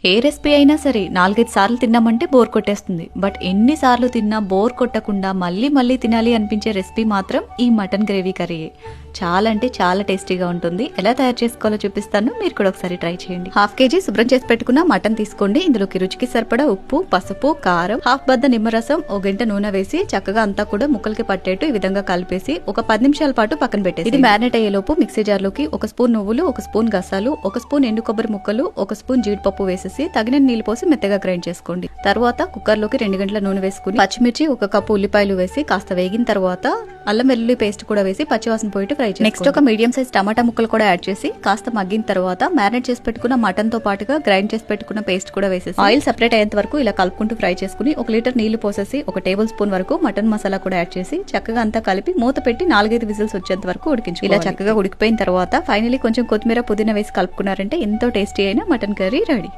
ఏ recipe అయినా సరే 4-5 సార్లు తిన్నామంటే బోర్ కొట్టేస్తుంది. బట్ ఎన్ని సార్లు తిన్నా బోర్ కొట్టకుండా మళ్ళీ మళ్ళీ తినాలి అనిపించే రెసిపీ మాత్రం ఈ మటన్ గ్రేవీ కర్రీయే. చాలా అంటే చాలా టేస్టీగా ఉంటుంది. ఎలా తయారు చేసుకోవాలో చూపిస్తాను, మీరు కూడా ఒకసారి ట్రై చేయండి. 1/2 kg శుభ్రం చేసి పెట్టుకున్న మటన్ తీసుకోండి. ఇందులోకి రుచికి సరిపడా ఉప్పు, పసుపు, కారం, 1/2 బద్ద నిమ్మరసం, 1 గంట నూనె వేసి చక్కగా అంతా కూడా ముక్కలకి పట్టేట్టు ఈ విధంగా కలిపేసి ఒక 10 నిమిషాల పాటు పక్కన పెట్టేసి ఇది మ్యారినేట్ అయ్యేలోపు మిక్సీ జార్లోకి 1 స్పూన్ నువ్వులు, 1 స్పూన్ గసాలు, 1 స్పూన్ ఎండు కొబ్బరి ముక్కలు, 1 స్పూన్ జీడిపప్పు వేసేసి తగిన నీళ్లు పోసి మెత్తగా గ్రైండ్ చేసుకోండి. తర్వాత కుక్కర్ లోకి 2 గంటల నూనె వేసుకుని పచ్చిమిర్చి, 1 కప్పు ఉల్లిపాయలు వేసి కాస్త వేగిన తర్వాత అల్లం వెల్లుల్లి పేస్ట్ కూడా వేసి పచ్చివాసన పోయి ఫ్రై చేసి నెక్స్ట్ ఒక మీడియం సైజ్ టమాటా ముక్కలు కూడా యాడ్ చేసి కాస్త మగ్గిన తర్వాత మ్యారినేట్ చేసి పెట్టుకున్న మటన్ తో పాటుగా గ్రైండ్ చేసి పెట్టుకున్న పేస్ట్ కూడా వేసేసి ఆయిల్ సెపరేట్ అయ్యేంత వరకు ఇలా కలుపుకుంటూ ఫ్రై చేసుకుని 1 లీటర్ నీళ్లు పోసేసి 1 టేబుల్ స్పూన్ వరకు మటన్ మసాలా కూడా యాడ్ చేసి చక్కగా అంతా కలిపి మూత పెట్టి 4-5 విజిల్స్ వచ్చేంత వరకు ఉడికించుకోవాలి. ఇలా చక్కగా ఉడికిపోయిన తర్వాత ఫైనలీ కొంచెం కొత్తిమీర, పుదీనా వేసి కలుపుకున్నారంటే ఎంతో టేస్టీ అయిన మటన్ కర్రీ రెడీ.